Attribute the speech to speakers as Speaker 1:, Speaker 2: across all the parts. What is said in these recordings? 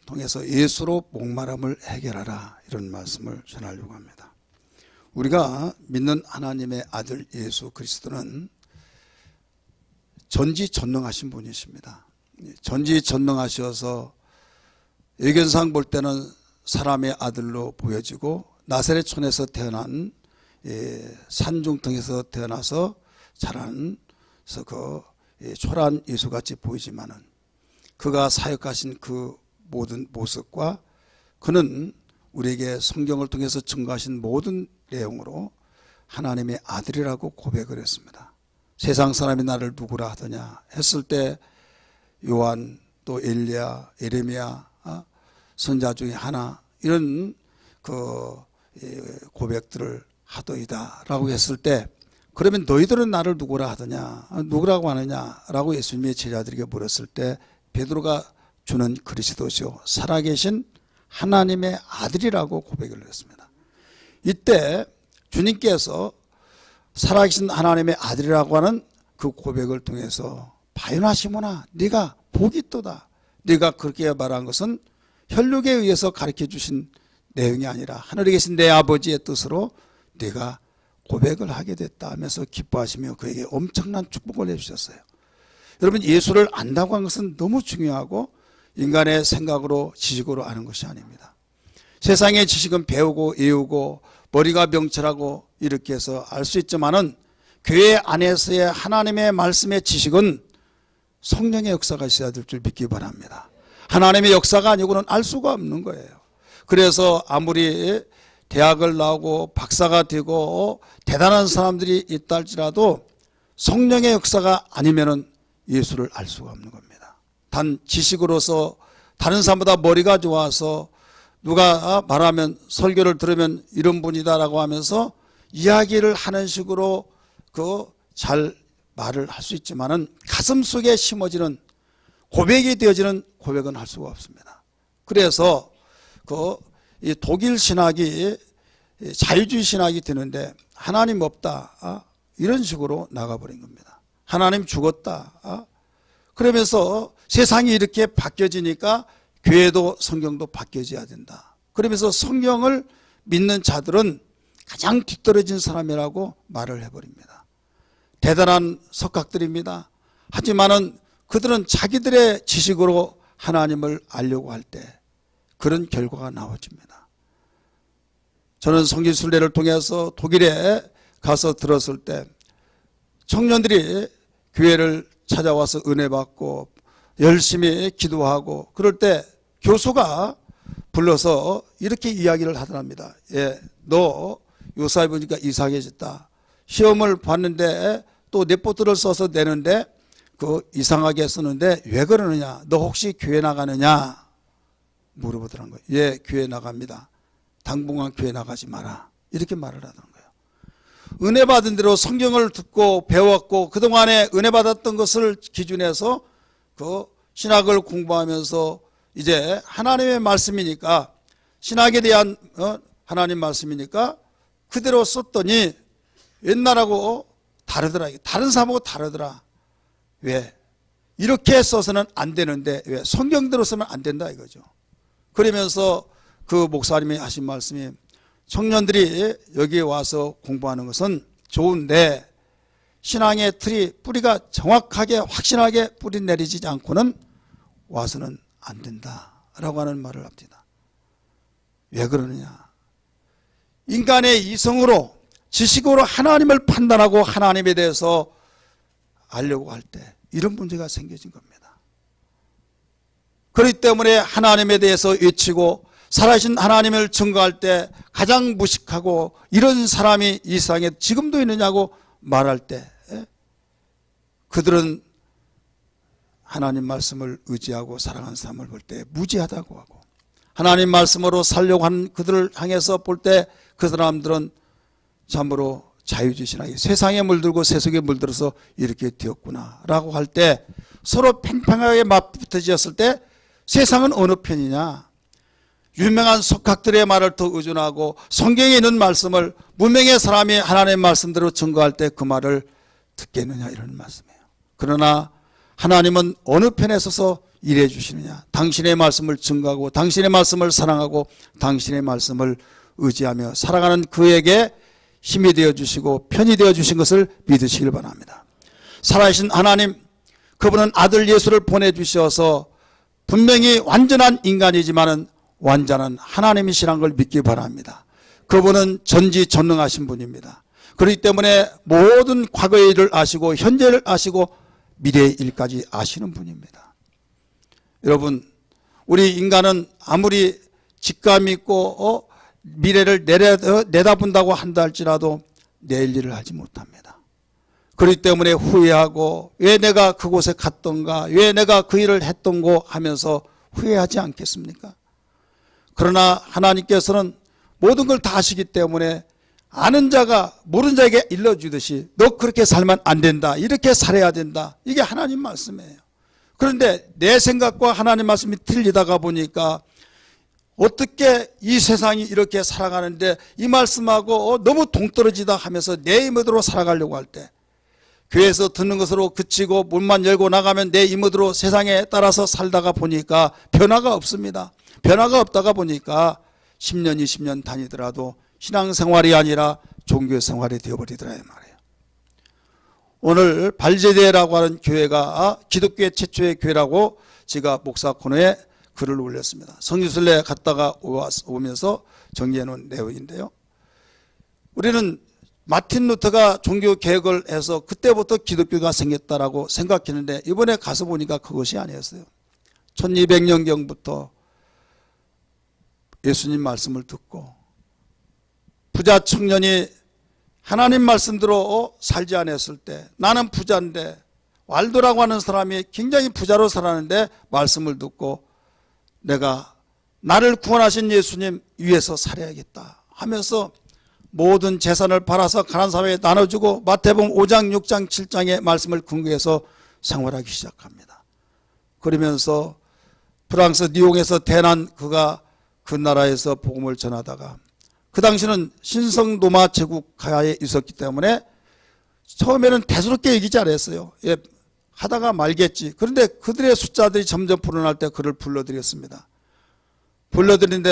Speaker 1: 통해서 예수로 목마름을 해결하라, 이런 말씀을 전하려고 합니다. 우리가 믿는 하나님의 아들 예수 그리스도는 전지전능하신 분이십니다. 전지전능하셔서 예견상 볼 때는 사람의 아들로 보여지고 나사렛촌에서 태어난 산중턱에서 태어나서 자란 그 초라한 예수같이 보이지만은 그가 사역하신 그 모든 모습과 그는 우리에게 성경을 통해서 증거하신 모든 내용으로 하나님의 아들이라고 고백을 했습니다. 세상 사람이 나를 누구라 하더냐 했을 때 요한, 또 엘리야, 예레미야, 선자 중에 하나, 이런 그 고백들을 하더이다 라고 했을 때, 그러면 너희들은 나를 누구라 하더냐, 누구라고 하느냐 라고 예수님의 제자들에게 물었을 때 베드로가 주는 그리스도시요 살아계신 하나님의 아들이라고 고백을 했습니다. 이때 주님께서 살아계신 하나님의 아들이라고 하는 그 고백을 통해서 바요나 시몬아 네가 복이 있도다, 네가 그렇게 말한 것은 혈육에 의해서 가르쳐 주신 내용이 아니라 하늘에 계신 내 아버지의 뜻으로 네가 고백을 하게 됐다 하면서 기뻐하시며 그에게 엄청난 축복을 해주셨어요. 여러분, 예수를 안다고 한 것은 너무 중요하고 인간의 생각으로 지식으로 아는 것이 아닙니다. 세상의 지식은 배우고 외우고 머리가 명철하고 이렇게 해서 알 수 있지만은 교회 안에서의 하나님의 말씀의 지식은 성령의 역사가 있어야 될 줄 믿기 바랍니다. 하나님의 역사가 아니고는 알 수가 없는 거예요. 그래서 아무리 대학을 나오고 박사가 되고 대단한 사람들이 있다 할지라도 성령의 역사가 아니면은 예수를 알 수가 없는 겁니다. 단 지식으로서 다른 사람보다 머리가 좋아서 누가 말하면 설교를 들으면 이런 분이다라고 하면서 이야기를 하는 식으로 그 잘 말을 할 수 있지만은 가슴 속에 심어지는 고백이 되어지는 고백은 할 수가 없습니다. 그래서 이 독일 신학이 자유주의 신학이 되는데 하나님 없다, 이런 식으로 나가버린 겁니다. 하나님 죽었다, 그러면서 세상이 이렇게 바뀌어지니까 교회도 성경도 바뀌어져야 된다. 그러면서 성경을 믿는 자들은 가장 뒤떨어진 사람이라고 말을 해버립니다. 대단한 석학들입니다. 하지만은 그들은 자기들의 지식으로 하나님을 알려고 할 때 그런 결과가 나와집니다. 저는 성지순례를 통해서 독일에 가서 들었을 때 청년들이 교회를 찾아와서 은혜 받고 열심히 기도하고 그럴 때 교수가 불러서 이렇게 이야기를 하더랍니다. 너 요사이 보니까 이상해졌다. 시험을 봤는데 또 레포트를 써서 내는데 그 이상하게 쓰는데 왜 그러느냐, 너 혹시 교회 나가느냐 물어보더란 거예요. 예, 교회 나갑니다. 당분간 교회 나가지 마라, 이렇게 말을 하던 거예요. 은혜 받은 대로 성경을 듣고 배웠고 그동안에 은혜 받았던 것을 기준해서 그 신학을 공부하면서 이제 하나님의 말씀이니까 신학에 대한 하나님 말씀이니까 그대로 썼더니 옛날하고 다르더라. 다른 사람하고 다르더라. 왜? 이렇게 써서는 안 되는데 왜? 성경대로 쓰면 안 된다 이거죠. 그러면서 그 목사님이 하신 말씀이 청년들이 여기에 와서 공부하는 것은 좋은데 신앙의 틀이 뿌리가 정확하게 확실하게 뿌리 내리지 않고는 와서는 안 된다라고 하는 말을 합니다. 왜 그러느냐? 인간의 이성으로 지식으로 하나님을 판단하고 하나님에 대해서 알려고 할 때 이런 문제가 생겨진 겁니다. 그렇기 때문에 하나님에 대해서 외치고 살아계신 하나님을 증거할 때 가장 무식하고 이런 사람이 이 세상에 지금도 있느냐고 말할 때 그들은 하나님 말씀을 의지하고 사랑하는 사람을 볼 때 무지하다고 하고 하나님 말씀으로 살려고 하는 그들을 향해서 볼 때 그 사람들은 참으로 자유주의 신학이 세상에 물들고 세속에 물들어서 이렇게 되었구나 라고 할 때 서로 팽팽하게 맞붙어졌을 때 세상은 어느 편이냐? 유명한 석학들의 말을 더 의존하고 성경에 있는 말씀을 무명의 사람이 하나님의 말씀대로 증거할 때 그 말을 듣겠느냐, 이런 말씀이에요. 그러나 하나님은 어느 편에 서서 일해 주시느냐? 당신의 말씀을 증거하고 당신의 말씀을 사랑하고 당신의 말씀을 의지하며 살아가는 그에게 힘이 되어 주시고 편이 되어 주신 것을 믿으시길 바랍니다. 살아계신 하나님, 그분은 아들 예수를 보내주셔서 분명히 완전한 인간이지만은 완전한 하나님이시라는 걸 믿기 바랍니다. 그분은 전지전능하신 분입니다. 그렇기 때문에 모든 과거의 일을 아시고 현재를 아시고 미래의 일까지 아시는 분입니다. 여러분, 우리 인간은 아무리 직감이 있고 미래를 내다본다고 한다 할지라도 내일 일을 하지 못합니다. 그렇기 때문에 후회하고 왜 내가 그곳에 갔던가, 왜 내가 그 일을 했던고 하면서 후회하지 않겠습니까? 그러나 하나님께서는 모든 걸 다 아시기 때문에 아는 자가 모르는 자에게 일러주듯이 너 그렇게 살면 안 된다, 이렇게 살아야 된다, 이게 하나님 말씀이에요. 그런데 내 생각과 하나님 말씀이 틀리다가 보니까 어떻게 이 세상이 이렇게 살아가는데 이 말씀하고 너무 동떨어지다 하면서 내 임의대로 살아가려고 할 때 교회에서 듣는 것으로 그치고 문만 열고 나가면 내 임의대로 세상에 따라서 살다가 보니까 변화가 없습니다. 변화가 없다가 보니까 10년 20년 다니더라도 신앙생활이 아니라 종교생활이 되어버리더라 이 말이에요. 오늘 발제대라고 하는 교회가 기독교의 최초의 교회라고 제가 목사 코너에 글을 올렸습니다. 성지순례 갔다가 오면서 정리해 놓은 내용인데요. 우리는 마틴 루터가 종교 개혁을 해서 그때부터 기독교가 생겼다라고 생각했는데 이번에 가서 보니까 그것이 아니었어요. 1200년경부터 예수님 말씀을 듣고 부자 청년이 하나님 말씀대로 살지 않았을 때, 나는 부자인데 왈도라고 하는 사람이 굉장히 부자로 살았는데 말씀을 듣고 내가 나를 구원하신 예수님 위해서 살아야겠다 하면서 모든 재산을 팔아서 가난한 사람에게 나눠주고 마태복음 5장 6장 7장의 말씀을 근거해서 생활하기 시작합니다. 그러면서 프랑스 리옹에서 태어난 그가 그 나라에서 복음을 전하다가 그 당시는 신성노마 제국하에 있었기 때문에 처음에는 대수롭게 얘기지 않았어요. 예, 하다가 말겠지. 그런데 그들의 숫자들이 점점 불어날 때 그를 불러드렸습니다. 불러드린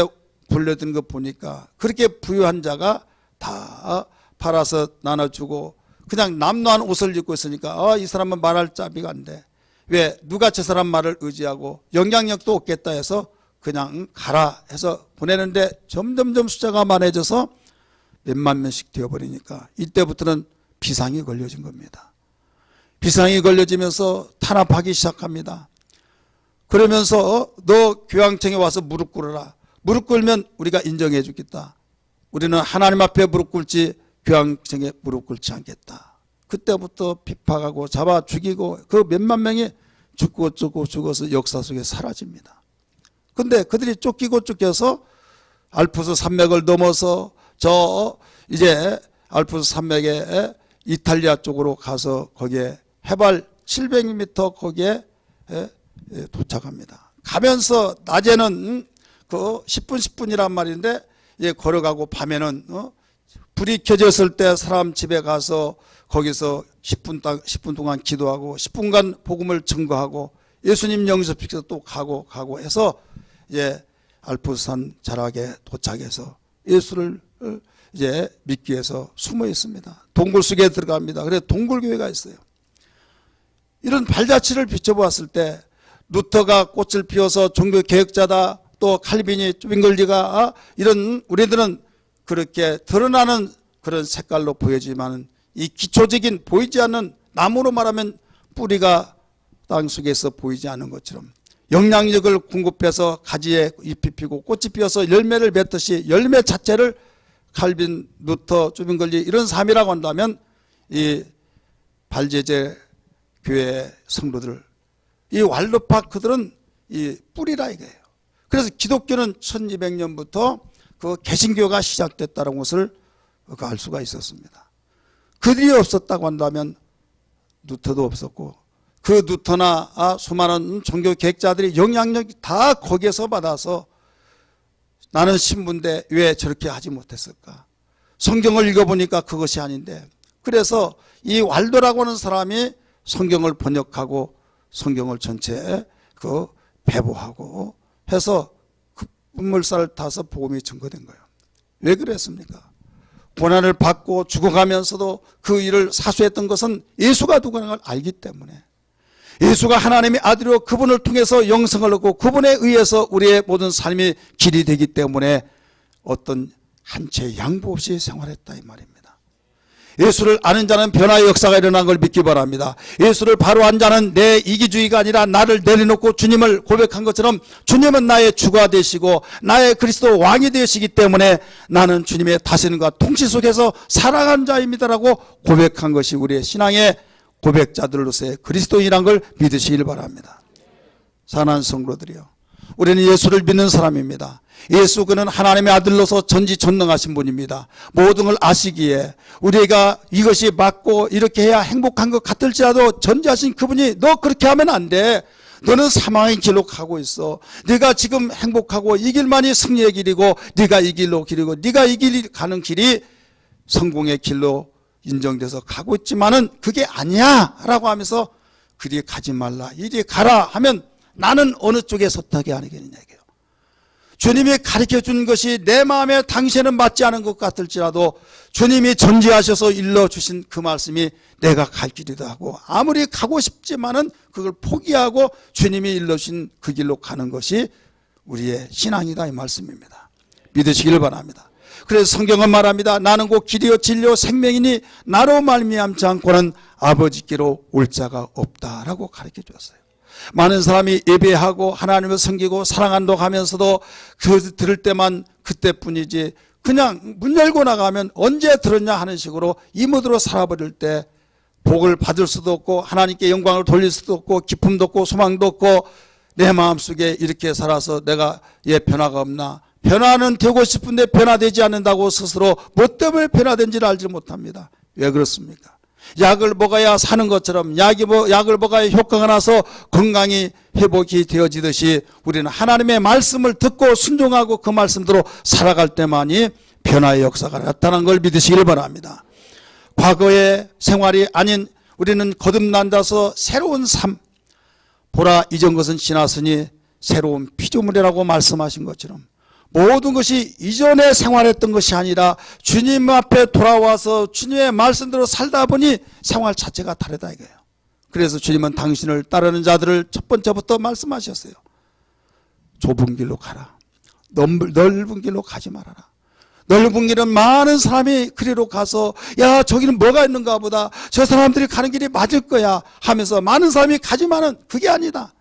Speaker 1: 거 보니까 그렇게 부유한 자가 다 팔아서 나눠주고 그냥 남노한 옷을 입고 있으니까 이 사람은 말할 자비가 안 돼. 왜? 누가 저 사람 말을 의지하고 영향력도 없겠다 해서 그냥 가라 해서 보내는데 점점점 숫자가 많아져서 몇만 명씩 되어버리니까 이때부터는 비상이 걸려진 겁니다. 비상이 걸려지면서 탄압하기 시작합니다. 그러면서 너 교황청에 와서 무릎 꿇어라. 무릎 꿇으면 우리가 인정해 주겠다. 우리는 하나님 앞에 무릎 꿇지 교황청에 무릎 꿇지 않겠다. 그때부터 핍박하고 잡아 죽이고 그 몇만 명이 죽어서 역사 속에 사라집니다. 근데 그들이 쫓겨서 알프스 산맥을 넘어서 이제 알프스 산맥에 이탈리아 쪽으로 가서 거기에 해발 700m 거기에 도착합니다. 가면서 낮에는 그 10분 10분이란 말인데 걸어가고 밤에는 불이 켜졌을 때 사람 집에 가서 거기서 10분 동안 기도하고 10분간 복음을 증거하고 예수님 영접시켜서 또 가고 해서 알프스산 자락에 도착해서 예수를 이제 믿기 위해서 숨어 있습니다. 동굴 속에 들어갑니다. 그래서 동굴교회가 있어요. 이런 발자취를 비춰보았을 때 루터가 꽃을 피워서 종교 개혁자다, 또 칼빈이 윙글리가 이런 우리들은 그렇게 드러나는 그런 색깔로 보여지만 이 기초적인 보이지 않는 나무로 말하면 뿌리가 땅 속에서 보이지 않는 것처럼 영향력을 공급해서 가지에 잎이 피고 꽃이 피어서 열매를 맺듯이 열매 자체를 칼빈, 루터, 쭈빙글리 이런 사람이라고 한다면 이 발제제 교회 성도들, 이 왈도파크들은 이 뿌리라 이거예요. 그래서 기독교는 1200년부터 그 개신교가 시작됐다는 것을 알 수가 있었습니다. 그들이 없었다고 한다면 루터도 없었고 그 루터나 수많은 종교 개혁자들이 영향력이 다 거기에서 받아서 나는 신부인데 왜 저렇게 하지 못했을까? 성경을 읽어보니까 그것이 아닌데, 그래서 이 왈도라고 하는 사람이 성경을 번역하고 성경을 전체 배부하고 해서 급물살을 타서 복음이 증거된 거예요. 왜 그랬습니까? 고난을 받고 죽어가면서도 그 일을 사수했던 것은 예수가 누구나 걸 알기 때문에, 예수가 하나님의 아들이고 그분을 통해서 영생을 얻고 그분에 의해서 우리의 모든 삶이 길이 되기 때문에 어떤 한 채 양보 없이 생활했다 이 말입니다. 예수를 아는 자는 변화의 역사가 일어난 걸 믿기 바랍니다. 예수를 바로 안 자는 내 이기주의가 아니라 나를 내려놓고 주님을 고백한 것처럼 주님은 나의 주가 되시고 나의 그리스도 왕이 되시기 때문에 나는 주님의 다스림과 통치 속에서 살아간 자입니다라고 고백한 것이 우리의 신앙의 고백자들로서의 그리스도인이란 걸 믿으시길 바랍니다. 사랑하는 성도들이요, 우리는 예수를 믿는 사람입니다. 예수 그는 하나님의 아들로서 전지전능하신 분입니다. 모든 걸 아시기에 우리가 이것이 맞고 이렇게 해야 행복한 것 같을지라도 전지하신 그분이 너 그렇게 하면 안 돼. 너는 사망의 길로 가고 있어. 네가 지금 행복하고 이 길만이 승리의 길이고 네가 이 길로 길이고 네가 이 길 가는 길이 성공의 길로 인정돼서 가고 있지만은 그게 아니야 라고 하면서 그리 가지 말라 이리 가라 하면 나는 어느 쪽에 섰다게 하겠느냐 이게요. 주님이 가르쳐준 것이 내 마음에 당신은 맞지 않은 것 같을지라도 주님이 전지하셔서 일러주신 그 말씀이 내가 갈 길이다 하고 아무리 가고 싶지만은 그걸 포기하고 주님이 일러주신 그 길로 가는 것이 우리의 신앙이다 이 말씀입니다. 믿으시길 바랍니다. 그래서 성경은 말합니다. 나는 곧 길이요 진리요 생명이니 나로 말미암지 않고는 아버지께로 올 자가 없다라고 가르쳐 주었어요. 많은 사람이 예배하고 하나님을 섬기고 사랑한다고 하면서도 그 들을 때만 그때뿐이지 그냥 문 열고 나가면 언제 들었냐 하는 식으로 이 모드로 살아버릴 때 복을 받을 수도 없고 하나님께 영광을 돌릴 수도 없고 기쁨도 없고 소망도 없고 내 마음속에 이렇게 살아서 내가 변화가 없나, 변화는 되고 싶은데 변화되지 않는다고 스스로 뭐 때문에 변화된지를 알지 못합니다. 왜 그렇습니까? 약을 먹어야 사는 것처럼 약을 먹어야 효과가 나서 건강이 회복이 되어지듯이 우리는 하나님의 말씀을 듣고 순종하고 그 말씀대로 살아갈 때만이 변화의 역사가 나타난 걸 믿으시길 바랍니다. 과거의 생활이 아닌 우리는 거듭난다서 새로운 삶, 보라 이전 것은 지났으니 새로운 피조물이라고 말씀하신 것처럼 모든 것이 이전에 생활했던 것이 아니라 주님 앞에 돌아와서 주님의 말씀대로 살다 보니 생활 자체가 다르다 이거예요. 그래서 주님은 당신을 따르는 자들을 첫 번째부터 말씀하셨어요. 좁은 길로 가라. 넓은 길로 가지 말아라. 넓은 길은 많은 사람이 그리로 가서 야 저기는 뭐가 있는가 보다, 저 사람들이 가는 길이 맞을 거야 하면서 많은 사람이 가지만은 그게 아니다.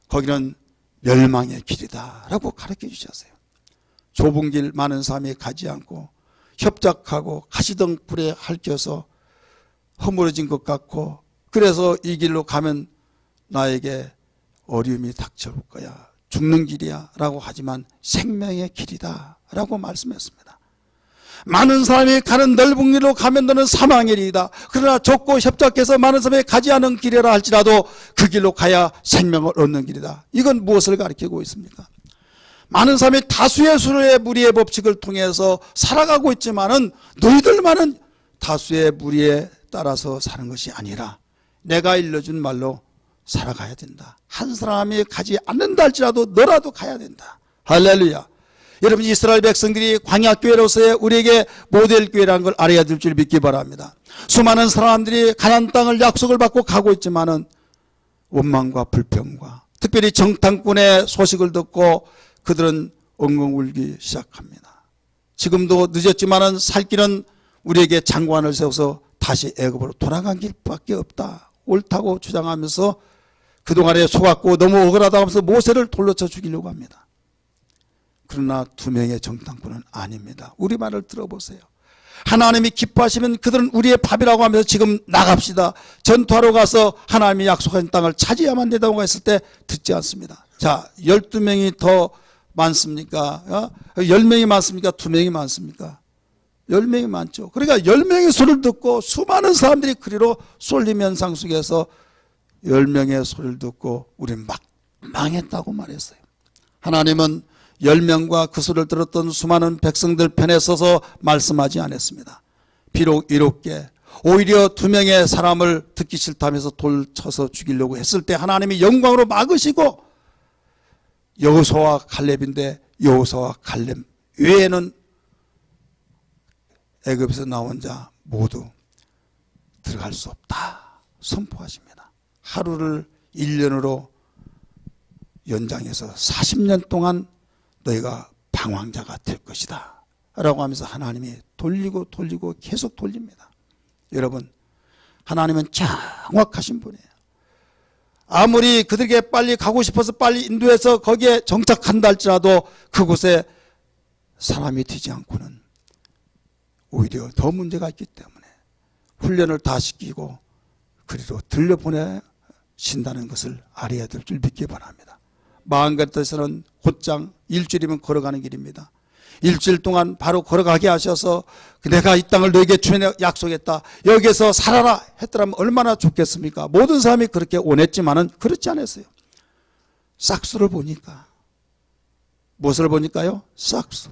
Speaker 1: 거기는 멸망의 길이다 라고 가르쳐 주셨어요. 좁은 길 많은 사람이 가지 않고 협작하고 가시던 불에 핥혀서 허물어진 것 같고, 그래서 이 길로 가면 나에게 어려움이 닥쳐올 거야, 죽는 길이야 라고 하지만 생명의 길이다 라고 말씀했습니다. 많은 사람이 가는 넓은 길로 가면 너는 사망의 길이다. 그러나 좁고 협작해서 많은 사람이 가지 않은 길이라 할지라도 그 길로 가야 생명을 얻는 길이다. 이건 무엇을 가르치고 있습니까? 많은 사람이 다수의 수의 무리의 법칙을 통해서 살아가고 있지만은 너희들만은 다수의 무리에 따라서 사는 것이 아니라 내가 일러준 말로 살아가야 된다. 한 사람이 가지 않는다 할지라도 너라도 가야 된다. 할렐루야. 여러분, 이스라엘 백성들이 광야교회로서의 우리에게 모델교회라는 걸 알아야 될 줄 믿기 바랍니다. 수많은 사람들이 가나안 땅을 약속을 받고 가고 있지만은 원망과 불평과 특별히 정탐꾼의 소식을 듣고 그들은 엉엉 울기 시작합니다. 지금도 늦었지만은 살 길은 우리에게 장관을 세워서 다시 애굽으로 돌아간 길밖에 없다, 옳다고 주장하면서 그동안에 속았고 너무 억울하다고 하면서 모세를 돌려 쳐 죽이려고 합니다. 그러나 두 명의 정탐꾼은 아닙니다. 우리 말을 들어보세요. 하나님이 기뻐하시면 그들은 우리의 밥이라고 하면서 지금 나갑시다, 전투하러 가서 하나님이 약속한 땅을 차지해야만 된다고 했을 때 듣지 않습니다. 자, 12명이 더 많습니까? 10명이 많습니까? 2명이 많습니까? 10명이 많죠. 그러니까 10명의 소리를 듣고 수많은 사람들이 그리로 쏠림 현상 속에서 10명의 소리를 듣고 우리는 막 망했다고 말했어요. 하나님은 10명과 그 소리를 들었던 수많은 백성들 편에 서서 말씀하지 않았습니다. 비록 이롭게 오히려 2명의 사람을 듣기 싫다면서 돌 쳐서 죽이려고 했을 때 하나님이 영광으로 막으시고 여호수아와 갈렙인데 여호수아와 갈렙 외에는 애굽에서 나온 자 모두 들어갈 수 없다 선포하십니다. 하루를 1년으로 연장해서 40년 동안 너희가 방황자가 될 것이다 라고 하면서 하나님이 돌리고 계속 돌립니다. 여러분, 하나님은 정확하신 분이에요. 아무리 그들에게 빨리 가고 싶어서 빨리 인도해서 거기에 정착한다 할지라도 그곳에 사람이 되지 않고는 오히려 더 문제가 있기 때문에 훈련을 다 시키고 그리로 들려보내신다는 것을 알아야 될 줄 믿기 바랍니다. 마음같아서는 곧장 일주일이면 걸어가는 길입니다. 일주일 동안 바로 걸어가게 하셔서 내가 이 땅을 너에게 주에 약속했다, 여기에서 살아라 했더라면 얼마나 좋겠습니까? 모든 사람이 그렇게 원했지만은 그렇지 않았어요. 싹수를 보니까, 무엇을 보니까요? 싹수.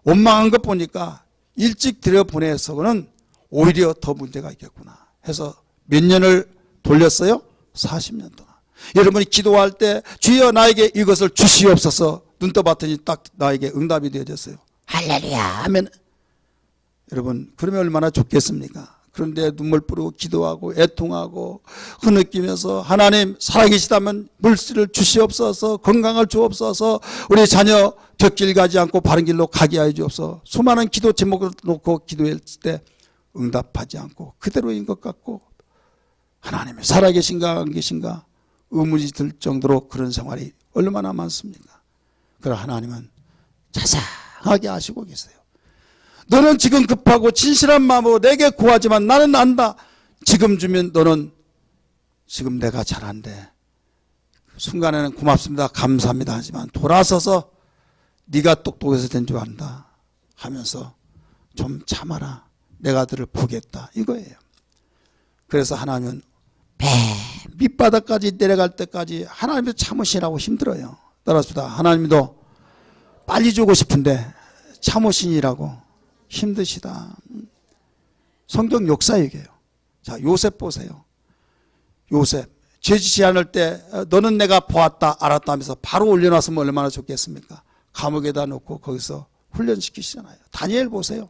Speaker 1: 원망한 것 보니까 일찍 들여보내서는 오히려 더 문제가 있겠구나 해서 몇 년을 돌렸어요? 40년 동안. 여러분이 기도할 때 주여 나에게 이것을 주시옵소서 눈 떠봤더니 딱 나에게 응답이 되어졌어요. 할렐루야 하면 여러분 그러면 얼마나 좋겠습니까? 그런데 눈물 뿌리고 기도하고 애통하고 흐느끼면서 하나님 살아계시다면 물씨를 주시옵소서, 건강을 주옵소서, 우리 자녀 곁길 가지 않고 바른 길로 가게 하여 주옵소서. 수많은 기도 제목을 놓고 기도했을 때 응답하지 않고 그대로인 것 같고 하나님이 살아계신가 안 계신가 의문이 들 정도로 그런 생활이 얼마나 많습니까? 그러나 하나님은 자상하게 아시고 계세요. 너는 지금 급하고 진실한 마음으로 내게 구하지만 나는 안다. 지금 주면 너는 지금 내가 잘한대. 순간에는 고맙습니다, 감사합니다 하지만 돌아서서 네가 똑똑해서 된 줄 안다 하면서 좀 참아라, 내가 너를 보겠다 이거예요. 그래서 하나님은 배 밑바닥까지 내려갈 때까지 하나님도 참으시라고 힘들어요. 따라서 하나님도 빨리 주고 싶은데 참으시니라고 힘드시다. 성경 역사 얘기해요. 자, 요셉 보세요. 요셉 죄짓지 않을 때 너는 내가 보았다 알았다 하면서 바로 올려놨으면 얼마나 좋겠습니까? 감옥에다 놓고 거기서 훈련시키시잖아요. 다니엘 보세요.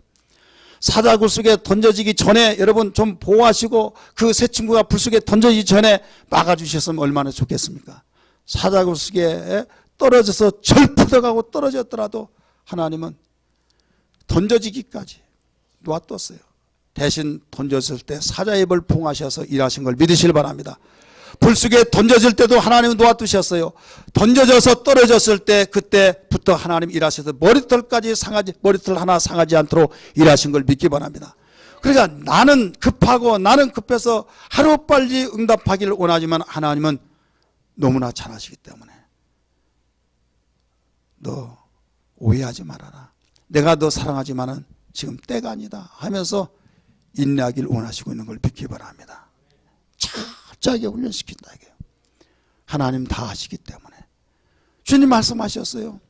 Speaker 1: 사자굴 속에 던져지기 전에 여러분 좀 보호하시고 그 새 친구가 불 속에 던져지기 전에 막아주셨으면 얼마나 좋겠습니까? 사자굴 속에 떨어져서 절푸덕하고 떨어졌더라도 하나님은 던져지기까지 놓아뒀어요. 대신 던졌을 때 사자의 입을 봉하셔서 일하신 걸 믿으시길 바랍니다. 불 속에 던져질 때도 하나님은 놓아두셨어요. 던져져서 떨어졌을 때 그때부터 하나님 일하셔서 머리털 하나 상하지 않도록 일하신 걸 믿기 바랍니다. 그러니까 나는 급하고 나는 급해서 하루빨리 응답하기를 원하지만 하나님은 너무나 잘하시기 때문에 너 오해하지 말아라, 내가 너 사랑하지만은 지금 때가 아니다 하면서 인내하기를 원하시고 있는 걸 믿기 바랍니다. 철저하게 훈련시킨다 이게요. 하나님 다 하시기 때문에. 주님 말씀하셨어요.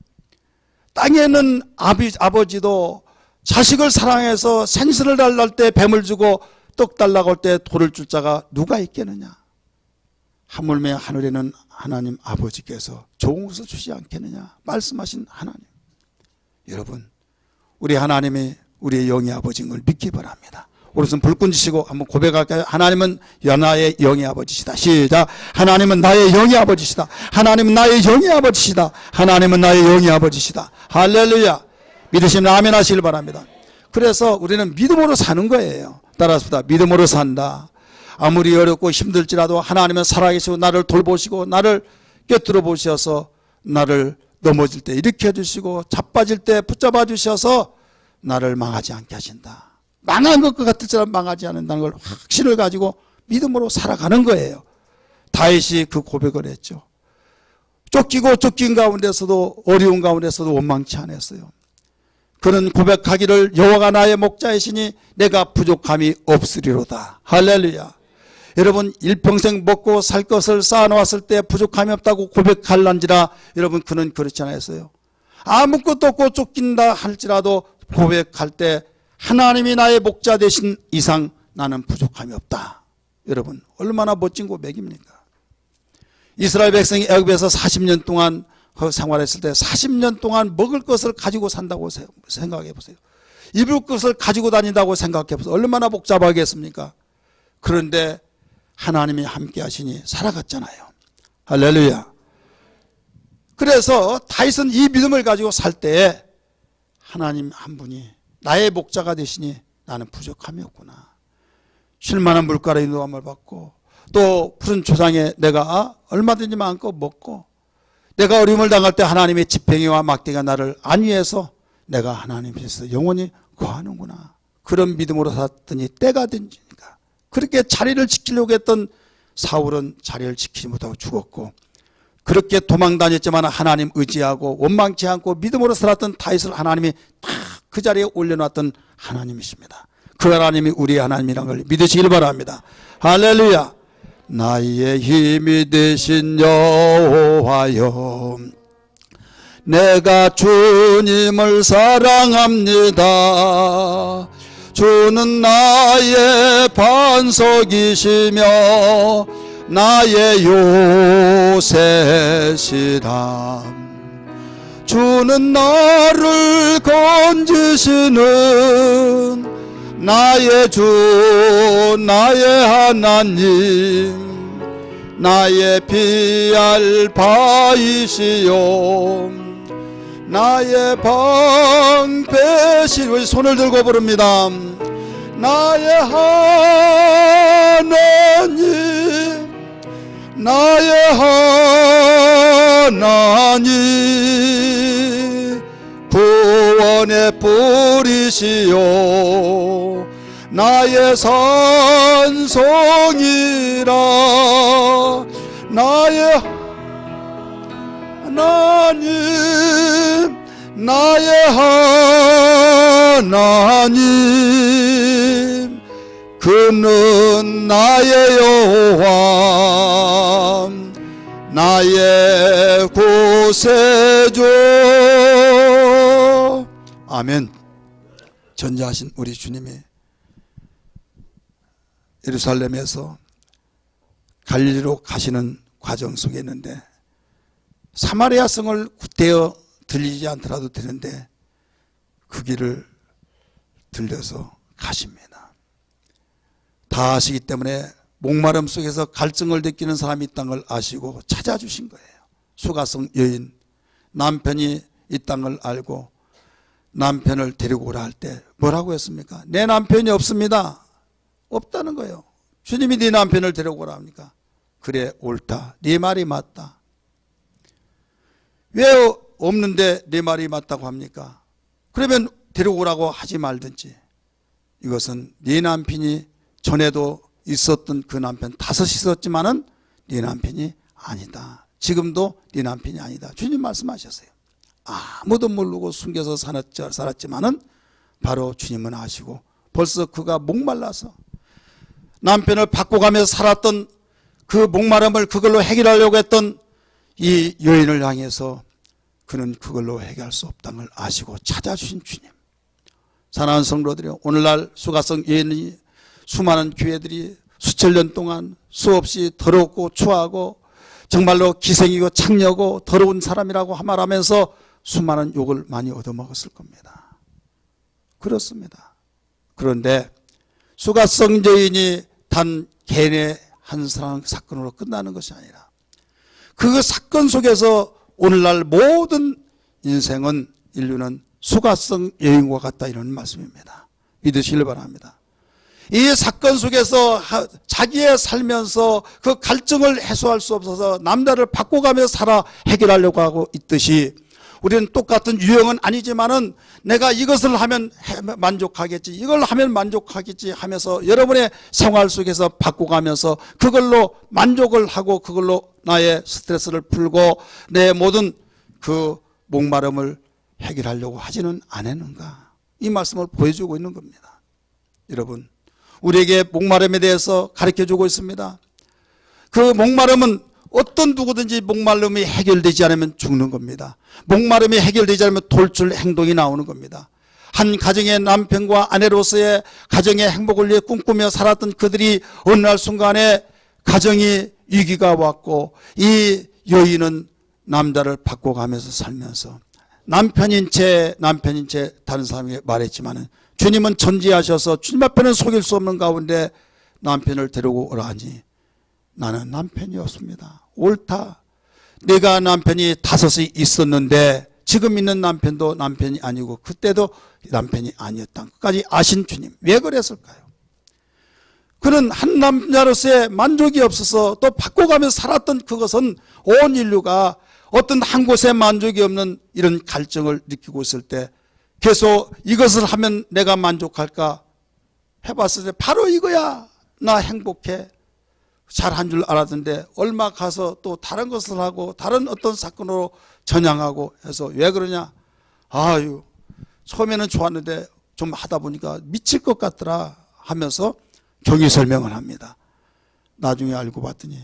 Speaker 1: 땅에 있는 아버지도 자식을 사랑해서 생선을 달랄 때 뱀을 주고 떡 달라고 할 때 돌을 줄 자가 누가 있겠느냐. 하물며 하늘에는 하나님 아버지께서 좋은 것을 주시지 않겠느냐 말씀하신 하나님. 여러분, 우리 하나님이 우리의 영의 아버지인 걸 믿기 바랍니다. 오른손 불끈 쥐시고 한번 고백할까요? 하나님은 나의 영의 아버지시다. 시작. 하나님은 나의 영의 아버지시다. 하나님은 나의 영의 아버지시다. 하나님은 나의 영의 아버지시다. 할렐루야. 믿으시면 아멘 하시길 바랍니다. 그래서 우리는 믿음으로 사는 거예요. 따라서 믿음으로 산다. 아무리 어렵고 힘들지라도 하나님은 살아계시고 나를 돌보시고 나를 꿰뚫어 보셔서 나를 넘어질 때 일으켜 주시고 자빠질 때 붙잡아 주셔서 나를 망하지 않게 하신다. 망한 것 같을지라도 망하지 않는다는 걸 확신을 가지고 믿음으로 살아가는 거예요. 다윗이 그 고백을 했죠. 쫓긴 가운데서도 어려운 가운데서도 원망치 않았어요. 그는 고백하기를 여호와가 나의 목자이시니 내가 부족함이 없으리로다. 할렐루야. 여러분 일평생 먹고 살 것을 쌓아놓았을 때 부족함이 없다고 고백할란지라 여러분 그는 그렇지 않았어요. 아무것도 없고 쫓긴다 할지라도 고백할 때 하나님이 나의 목자 되신 이상 나는 부족함이 없다. 여러분 얼마나 멋진 고백입니까? 이스라엘 백성이 애굽에서 40년 동안 그 생활했을 때 40년 동안 먹을 것을 가지고 산다고 생각해 보세요. 입을 것을 가지고 다닌다고 생각해 보세요. 얼마나 복잡하겠습니까? 그런데 하나님이 함께 하시니 살아갔잖아요. 할렐루야. 그래서 다윗은 이 믿음을 가지고 살 때에 하나님 한 분이 나의 목자가 되시니 나는 부족함이 없구나. 쉴만한 물가로 인도함을 받고 또 푸른 초장에 내가 얼마든지 마음껏 먹고 내가 어려움을 당할 때 하나님의 지팡이와 막대기가 나를 안위해서 내가 하나님께서 영원히 거하는구나. 그런 믿음으로 살았더니 때가 되니까 그렇게 자리를 지키려고 했던 사울은 자리를 지키지 못하고 죽었고 그렇게 도망 다녔지만 하나님 의지하고 원망치 않고 믿음으로 살았던 다윗을 하나님이 다 그 자리에 올려놨던 하나님이십니다. 그 하나님이 우리의 하나님이라는 걸 믿으시길 바랍니다. 할렐루야. 나의 힘이 되신 여호와여 내가 주님을 사랑합니다. 주는 나의 반석이시며 나의 요새시라. 주는 나를 건지시는 나의 주 나의 하나님 나의 피할 바이시요 나의 방패시로 손을 들고 부릅니다. 나의 하나님 나의 하나님 구원의 뿌리시요 나의 산성이라 나의 하나님 나의 하나님 그는 나의 여호와 나의 구세주. 아멘. 전지하신 우리 주님이 예루살렘에서 갈릴리로 가시는 과정 속에 있는데 사마리아 성을 굿대어 들리지 않더라도 되는데 그 길을 들려서 가십니다. 다 아시기 때문에 목마름 속에서 갈증을 느끼는 사람이 있다는 걸 아시고 찾아주신 거예요. 수가성 여인 남편이 있다는 걸 알고 남편을 데리고 오라 할 때 뭐라고 했습니까? 내 남편이 없습니다. 없다는 거예요. 주님이 네 남편을 데리고 오라 합니까? 그래 옳다. 네 말이 맞다. 왜 없는데 네 말이 맞다고 합니까? 그러면 데리고 오라고 하지 말든지. 이것은 네 남편이 전에도 있었던 그 남편 다섯이 있었지만은 네 남편이 아니다. 지금도 네 남편이 아니다. 주님 말씀하셨어요. 아무도 모르고 숨겨서 살았지만은 바로 주님은 아시고 벌써 그가 목말라서 남편을 바꿔가면서 살았던 그 목마름을 그걸로 해결하려고 했던 이 여인을 향해서 그는 그걸로 해결할 수 없다는 걸 아시고 찾아주신 주님. 사랑하는 성도들이요, 오늘날 수가성 여인이 수많은 교회들이 수천 년 동안 수없이 더럽고 추하고 정말로 기생이고 창녀고 더러운 사람이라고 말하면서 수많은 욕을 많이 얻어먹었을 겁니다. 그렇습니다. 그런데 수가성 여인이 단 개인의 한 사건으로 끝나는 것이 아니라 그 사건 속에서 오늘날 모든 인생은 인류는 수가성 여인과 같다 이런 말씀입니다. 믿으시길 바랍니다. 이 사건 속에서 자기의 살면서 그 갈증을 해소할 수 없어서 남자를 바꿔가며 살아 해결하려고 하고 있듯이 우리는 똑같은 유형은 아니지만은 내가 이것을 하면 만족하겠지, 이걸 하면 만족하겠지 하면서 여러분의 생활 속에서 바꿔가면서 그걸로 만족을 하고 그걸로 나의 스트레스를 풀고 내 모든 그 목마름을 해결하려고 하지는 않았는가? 이 말씀을 보여주고 있는 겁니다. 여러분, 우리에게 목마름에 대해서 가르쳐주고 있습니다. 그 목마름은 어떤 누구든지 목마름이 해결되지 않으면 죽는 겁니다. 목마름이 해결되지 않으면 돌출 행동이 나오는 겁니다. 한 가정의 남편과 아내로서의 가정의 행복을 위해 꿈꾸며 살았던 그들이 어느 날 순간에 가정이 위기가 왔고 이 여인은 남자를 바꿔가면서 살면서 남편인 채 다른 사람에게 말했지만은 주님은 전지하셔서 주님 앞에는 속일 수 없는 가운데 남편을 데리고 오라니 나는 남편이 없습니다. 옳다. 내가 남편이 5이 있었는데 지금 있는 남편도 남편이 아니고 그때도 남편이 아니었다. 끝까지 아신 주님. 왜 그랬을까요? 그는 한 남자로서의 만족이 없어서 또 바꿔가면서 살았던 그것은 온 인류가 어떤 한 곳에 만족이 없는 이런 갈증을 느끼고 있을 때 계속 이것을 하면 내가 만족할까 해봤을 때 바로 이거야. 나 행복해. 잘한 줄 알았는데 얼마 가서 또 다른 것을 하고 다른 어떤 사건으로 전향하고 해서 왜 그러냐. 아유 처음에는 좋았는데 좀 하다 보니까 미칠 것 같더라 하면서 경위 설명을 합니다. 나중에 알고 봤더니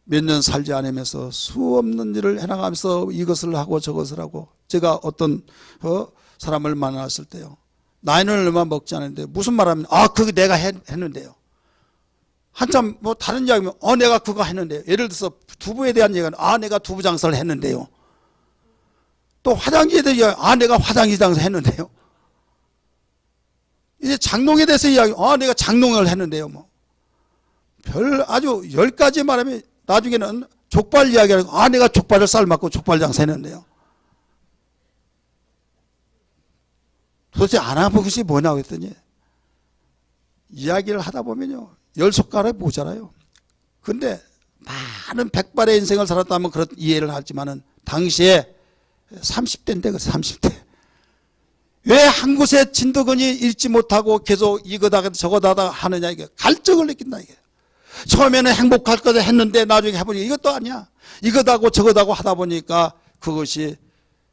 Speaker 1: 몇 년 살지 않으면서 수없는 일을 해나가면서 이것을 하고 저것을 하고 제가 어떤 사람을 만났을 때요. 나이는 얼마 먹지 않았는데 무슨 말하면 그거 내가 했는데요. 한참 뭐 다른 이야기면 내가 그거 했는데요. 예를 들어서 두부에 대한 얘기는 내가 두부 장사를 했는데요. 또 화장지에 대한 이야기 내가 화장지 장사 했는데요. 이제 장롱에 대해서 이야기 내가 장롱을 했는데요. 뭐 별 아주 10가지 말하면 나중에는 족발 이야기하는 내가 족발을 삶았고 족발 장사 했는데요. 도대체 안 해본 것이 뭐냐고 했더니 이야기를 하다 보면요 10손가락이 모자라요. 근데 많은 백발의 인생을 살았다면 그런 이해를 하지만은 당시에 30대인데 30대 왜 한 곳에 진덕원이 잃지 못하고 계속 이거다가 저거다가 하느냐 이게 갈증을 느낀다 이게. 처음에는 행복할 거다 했는데 나중에 해보니까 이것도 아니야. 이거다고 저거다고 하다 보니까 그것이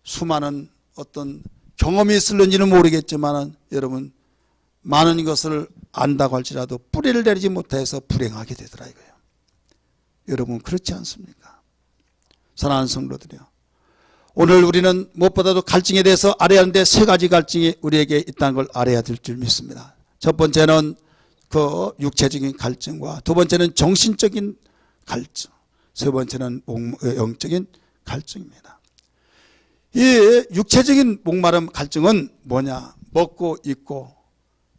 Speaker 1: 수많은 어떤 경험이 있을는지는 모르겠지만은 여러분 많은 것을 안다고 할지라도 뿌리를 내리지 못해서 불행하게 되더라 이거예요. 여러분 그렇지 않습니까? 사랑하는 성도들이요. 오늘 우리는 무엇보다도 갈증에 대해서 알아야 하는데 3가지 갈증이 우리에게 있다는 걸 알아야 될 줄 믿습니다. 첫 번째는 그 육체적인 갈증과 두 번째는 정신적인 갈증, 세 번째는 영적인 갈증입니다. 이 육체적인 목마름 갈증은 뭐냐? 먹고 입고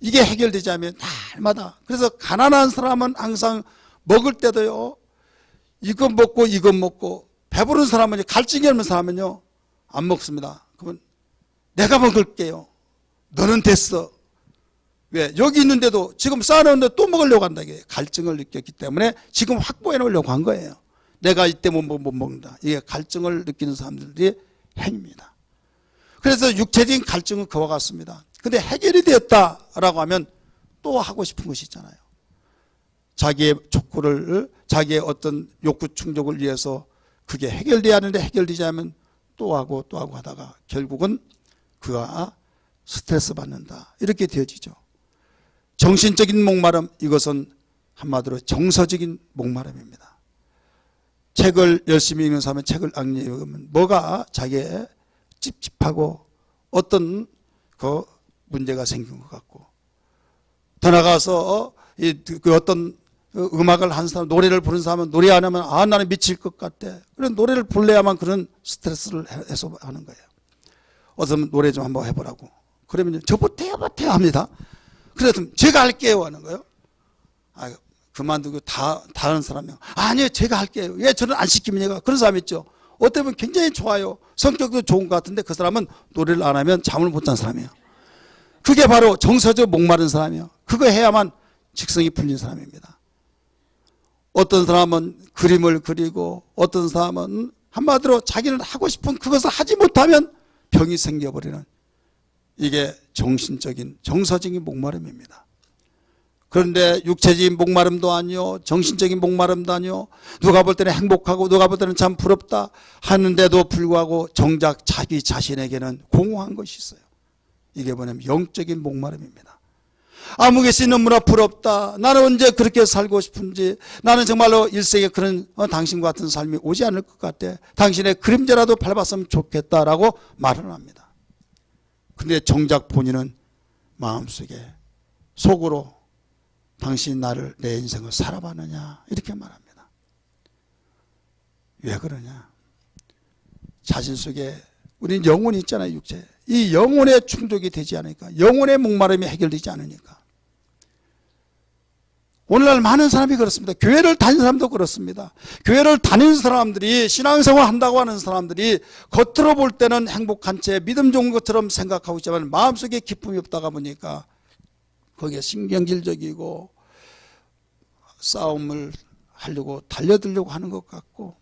Speaker 1: 이게 해결되지 않으면 날마다. 그래서 가난한 사람은 항상 먹을 때도요 이것 먹고 이것 먹고, 배부른 사람은 갈증이 없는 사람은요 안 먹습니다. 그러면 내가 먹을게요. 너는 됐어. 왜? 여기 있는데도 지금 쌓아놓는데 또 먹으려고 한다. 이게 갈증을 느꼈기 때문에 지금 확보해 놓으려고 한 거예요. 내가 이때 못 먹는다. 이게 갈증을 느끼는 사람들의 행위입니다. 그래서 육체적인 갈증은 그와 같습니다. 근데 해결이 되었다라고 하면 또 하고 싶은 것이 있잖아요. 자기의 촉구를, 자기의 어떤 욕구 충족을 위해서 그게 해결돼야 하는데 해결되지 않으면 또 하고 또 하고 하다가 결국은 그가 스트레스 받는다. 이렇게 되어지죠. 정신적인 목마름, 이것은 한마디로 정서적인 목마름입니다. 책을 열심히 읽는 사람은 책을 안 읽으면 뭐가 자기의 찝찝하고 어떤 그 문제가 생긴 것 같고, 더 나가서 그 어떤 음악을 하는 사람, 노래를 부르는 사람은 노래 안 하면 나는 미칠 것 같아. 그런 노래를 불러야만 그런 스트레스를 해소하는 거예요. 어떤 노래 좀 한번 해보라고. 그러면 저 못해요 합니다. 그래서 제가 할게요 하는 거예요. 그만두고 다른 사람이 아니요 제가 할게요. 왜 저는 안 시킵니까? 그런 사람 있죠. 어떻게 보면 굉장히 좋아요. 성격도 좋은 것 같은데 그 사람은 노래를 안 하면 잠을 못 자는 사람이에요. 그게 바로 정서적 목마른 사람이에요. 그거 해야만 직성이 풀린 사람입니다. 어떤 사람은 그림을 그리고 어떤 사람은 한마디로 자기는 하고 싶은 그것을 하지 못하면 병이 생겨버리는, 이게 정신적인 정서적인 목마름입니다. 그런데 육체적인 목마름도 아니요, 정신적인 목마름도 아니요, 누가 볼 때는 행복하고 누가 볼 때는 참 부럽다 하는데도 불구하고 정작 자기 자신에게는 공허한 것이 있어요. 이게 뭐냐면 영적인 목마름입니다. 아무 것이 너무나 부럽다. 나는 언제 그렇게 살고 싶은지, 나는 정말로 일생에 그런 당신과 같은 삶이 오지 않을 것 같아. 당신의 그림자라도 밟았으면 좋겠다라고 말을 합니다. 근데 정작 본인은 마음속에 속으로 당신이 나를, 내 인생을 살아봤느냐 이렇게 말합니다. 왜 그러냐? 자신 속에 우리는 영혼이 있잖아요. 육체. 이 영혼의 충족이 되지 않으니까, 영혼의 목마름이 해결되지 않으니까. 오늘날 많은 사람이 그렇습니다. 교회를 다니는 사람도 그렇습니다. 교회를 다니는 사람들이, 신앙생활 한다고 하는 사람들이 겉으로 볼 때는 행복한 채 믿음 좋은 것처럼 생각하고 있지만 마음속에 기쁨이 없다가 보니까 거기에 신경질적이고 싸움을 하려고 달려들려고 하는 것 같고,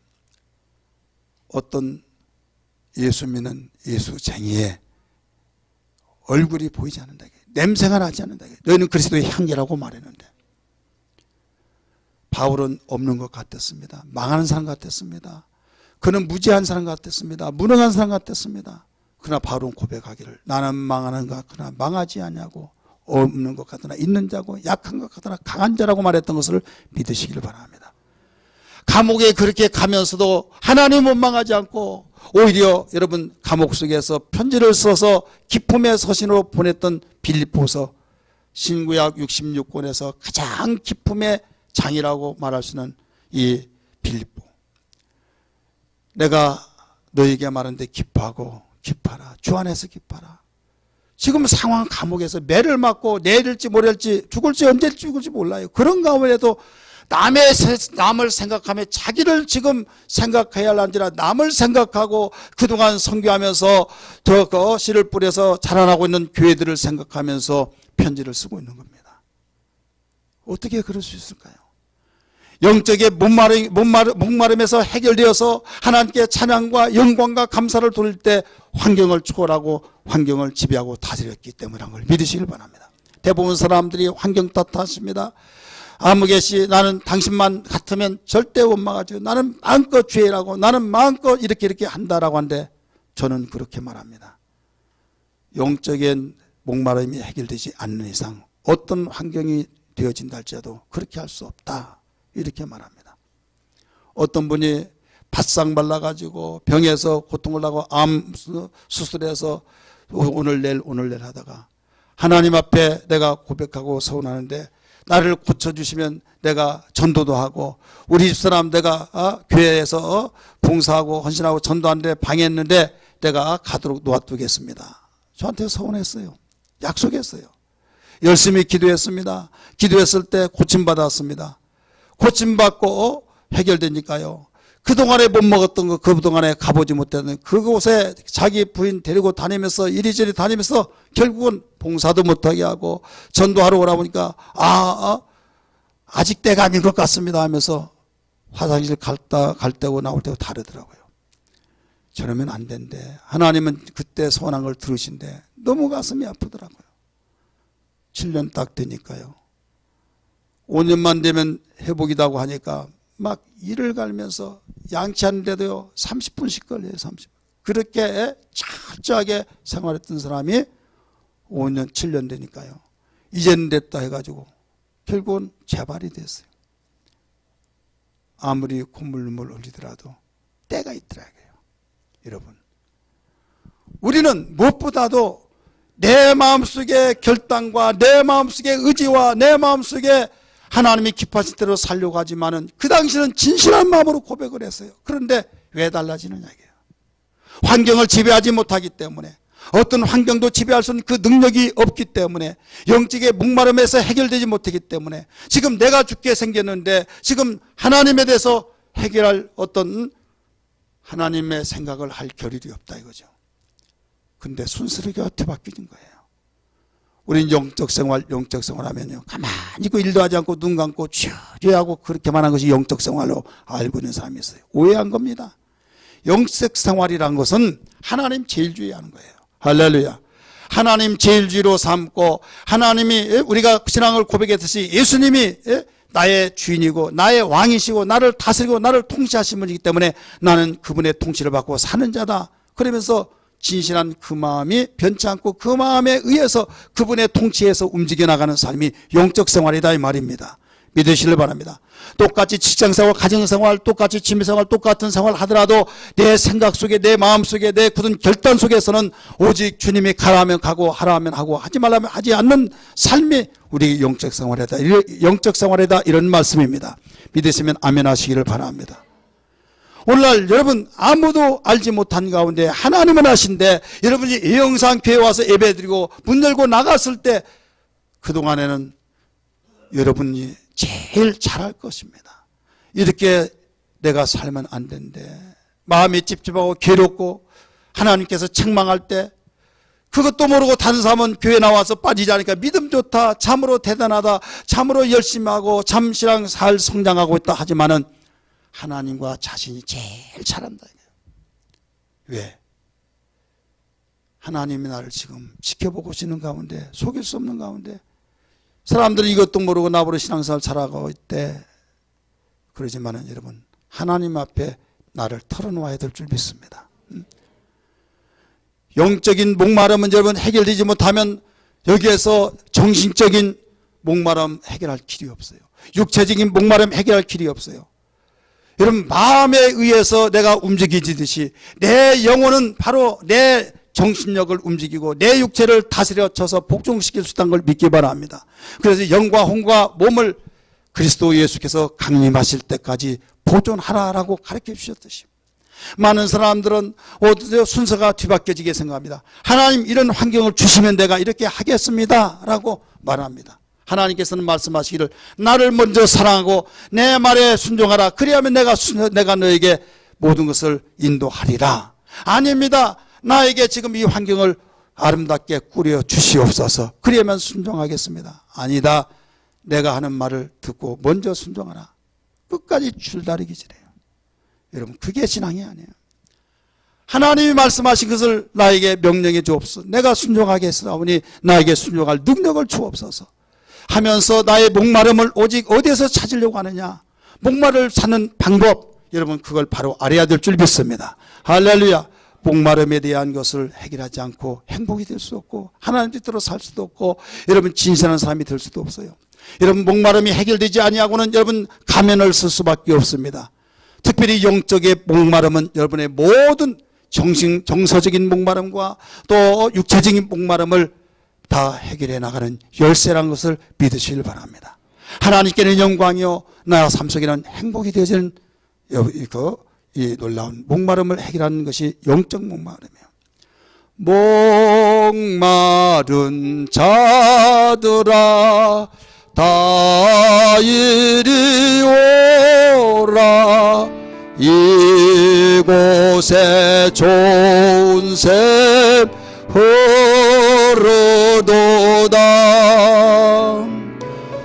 Speaker 1: 어떤 예수 믿는 예수쟁이의 얼굴이 보이지 않는다. 냄새가 나지 않는다. 너희는 그리스도의 향기라고 말했는데, 바울은 없는 것 같았습니다. 망하는 사람 같았습니다. 그는 무지한 사람 같았습니다. 무능한 사람 같았습니다. 그러나 바울은 고백하기를, 나는 망하는 것 같으나 망하지 않냐고, 없는 것 같으나 있는 자고, 약한 것 같으나 강한 자라고 말했던 것을 믿으시기를 바랍니다. 감옥에 그렇게 가면서도 하나님 원망하지 않고, 오히려 여러분 감옥 속에서 편지를 써서 기쁨의 서신으로 보냈던 빌립보서, 신구약 66권에서 가장 기쁨의 장이라고 말할 수 있는 이 빌립보. 내가 너에게 말하는데 기뻐하고 기뻐하라. 주 안에서 기뻐하라. 지금 상황 감옥에서 매를 맞고 내일일지 모레일지 죽을지 언제 죽을지 몰라요. 그런 가운데도 남을 생각하며 자기를 지금 생각해야 할는지라 남을 생각하고 그동안 선교하면서 더 씨를 뿌려서 자라나고 있는 교회들을 생각하면서 편지를 쓰고 있는 겁니다. 어떻게 그럴 수 있을까요? 영적의 목마름에서 해결되어서 하나님께 찬양과 영광과 감사를 돌릴 때 환경을 초월하고 환경을 지배하고 다스렸기 때문이라는 걸 믿으시길 바랍니다. 대부분 사람들이 환경 탓하십니다. 아무개씨 나는 당신만 같으면 절대 원망하죠. 나는 마음껏 죄라고, 나는 마음껏 이렇게 한다라고 하는데, 저는 그렇게 말합니다. 영적인 목마름이 해결되지 않는 이상 어떤 환경이 되어진다 할지라도 그렇게 할 수 없다, 이렇게 말합니다. 어떤 분이 바싹 말라가지고 병에서 고통을 하고 암 수술해서 오늘 내일 하다가 하나님 앞에 내가 고백하고 서운하는데 나를 고쳐주시면 내가 전도도 하고 우리 집사람 내가 교회에서 봉사하고 헌신하고 전도하는데 방해했는데 내가 가도록 놓아두겠습니다. 저한테 서운했어요. 약속했어요. 열심히 기도했습니다. 기도했을 때 고침받았습니다. 고침받고 해결되니까요. 그동안에 못 먹었던 거, 그동안에 가보지 못했던 그곳에 자기 부인 데리고 다니면서 이리저리 다니면서 결국은 봉사도 못하게 하고 전도하러 오라 보니까 아직 때가 아닌 것 같습니다 하면서 화장실 갈 때고 나올 때고 다르더라고요. 저러면 안 된대. 하나님은 그때 서운한 걸 들으신데 너무 가슴이 아프더라고요. 7년 딱 되니까요. 5년만 되면 회복이라고 하니까 막 일을 갈면서 양치하는데도요 30분씩 걸려요. 30분. 그렇게 철저하게 생활했던 사람이 5년 7년 되니까요 이제는 됐다 해가지고 결국은 재발이 됐어요. 아무리 콧물 흘리더라도 때가 있더라고요. 여러분, 우리는 무엇보다도 내 마음속의 결단과 내 마음속의 의지와 내 마음속에 하나님이 기뻐하실 대로 살려고 하지만은 그 당시는 진실한 마음으로 고백을 했어요. 그런데 왜 달라지느냐 이게요. 환경을 지배하지 못하기 때문에, 어떤 환경도 지배할 수 있는 그 능력이 없기 때문에, 영적의 목마름에서 해결되지 못하기 때문에 지금 내가 죽게 생겼는데 지금 하나님에 대해서 해결할 어떤 하나님의 생각을 할 겨를이 없다 이거죠. 근데 순수하게 어떻게 바뀌는 거예요? 우린 영적 생활 하면요 가만히 있고 일도 하지 않고 눈 감고 죄하고 그렇게만 한 것이 영적 생활로 알고 있는 사람이 있어요. 오해한 겁니다. 영적 생활이란 것은 하나님 제일주의하는 거예요. 할렐루야. 하나님 제일주의로 삼고, 하나님이 우리가 신앙을 고백했듯이 예수님이 나의 주인이고 나의 왕이시고 나를 다스리고 나를 통치하신 분이기 때문에 나는 그분의 통치를 받고 사는 자다. 그러면서 진실한 그 마음이 변치 않고 그 마음에 의해서 그분의 통치에서 움직여 나가는 삶이 영적 생활이다 이 말입니다. 믿으시길 바랍니다. 똑같이 직장생활, 가정생활, 똑같이 취미생활, 똑같은 생활 하더라도 내 생각 속에, 내 마음 속에, 내 굳은 결단 속에서는 오직 주님이 가라 하면 가고 하라 하면 하고 하지 말라면 하지 않는 삶이 우리 영적 생활이다 이런 말씀입니다. 믿으시면 아멘 하시기를 바랍니다. 오늘날 여러분 아무도 알지 못한 가운데 하나님은 아신데 여러분이 이 영상 교회 와서 예배드리고 문 열고 나갔을 때 그동안에는 여러분이 제일 잘할 것입니다. 이렇게 내가 살면 안 되는데 마음이 찝찝하고 괴롭고 하나님께서 책망할 때 그것도 모르고 다른 사람은 교회 나와서 빠지지 않으니까 믿음 좋다, 참으로 대단하다, 참으로 열심히 하고 참 신앙 잘 성장하고 있다 하지만은 하나님과 자신이 제일 잘한다. 왜? 하나님이 나를 지금 지켜보고 있는 가운데, 속일 수 없는 가운데 사람들이 이것도 모르고 나보고 신앙생활 잘하고 있대. 그러지만은 여러분 하나님 앞에 나를 털어놓아야 될 줄 믿습니다. 영적인 목마름은 여러분 해결되지 못하면 여기에서 정신적인 목마름 해결할 길이 없어요. 육체적인 목마름 해결할 길이 없어요. 여러분 마음에 의해서 내가 움직이듯이 내 영혼은 바로 내 정신력을 움직이고 내 육체를 다스려 쳐서 복종시킬 수 있다는 걸 믿기 바랍니다. 그래서 영과 혼과 몸을 그리스도 예수께서 강림하실 때까지 보존하라라고 가르쳐 주셨듯이 많은 사람들은 순서가 뒤바뀌어지게 생각합니다. 하나님 이런 환경을 주시면 내가 이렇게 하겠습니다 라고 말합니다. 하나님께서는 말씀하시기를 나를 먼저 사랑하고 내 말에 순종하라. 그리하면 내가 너에게 모든 것을 인도하리라. 아닙니다. 나에게 지금 이 환경을 아름답게 꾸려 주시옵소서. 그리하면 순종하겠습니다. 아니다. 내가 하는 말을 듣고 먼저 순종하라. 끝까지 줄다리기 지래요. 여러분 그게 신앙이 아니에요. 하나님이 말씀하신 것을 나에게 명령해 주옵소서. 내가 순종하겠사오니 나에게 순종할 능력을 주옵소서 하면서 나의 목마름을 오직 어디에서 찾으려고 하느냐. 목마름을 찾는 방법 여러분 그걸 바로 알아야 될 줄 믿습니다. 할렐루야. 목마름에 대한 것을 해결하지 않고 행복이 될 수 없고 하나님 뜻대로 살 수도 없고 여러분 진실한 사람이 될 수도 없어요. 여러분 목마름이 해결되지 아니하고는 여러분 가면을 쓸 수밖에 없습니다. 특별히 영적의 목마름은 여러분의 모든 정서적인 목마름과 또 육체적인 목마름을 다 해결해 나가는 열쇠라는 것을 믿으시길 바랍니다. 하나님께는 영광이요 나 삶 속에는 행복이 되어지는 이 놀라운 목마름을 해결하는 것이 영적 목마름이에요. 목마른 자들아 다 이리 오라. 이곳에 좋은 샘 흐르도다.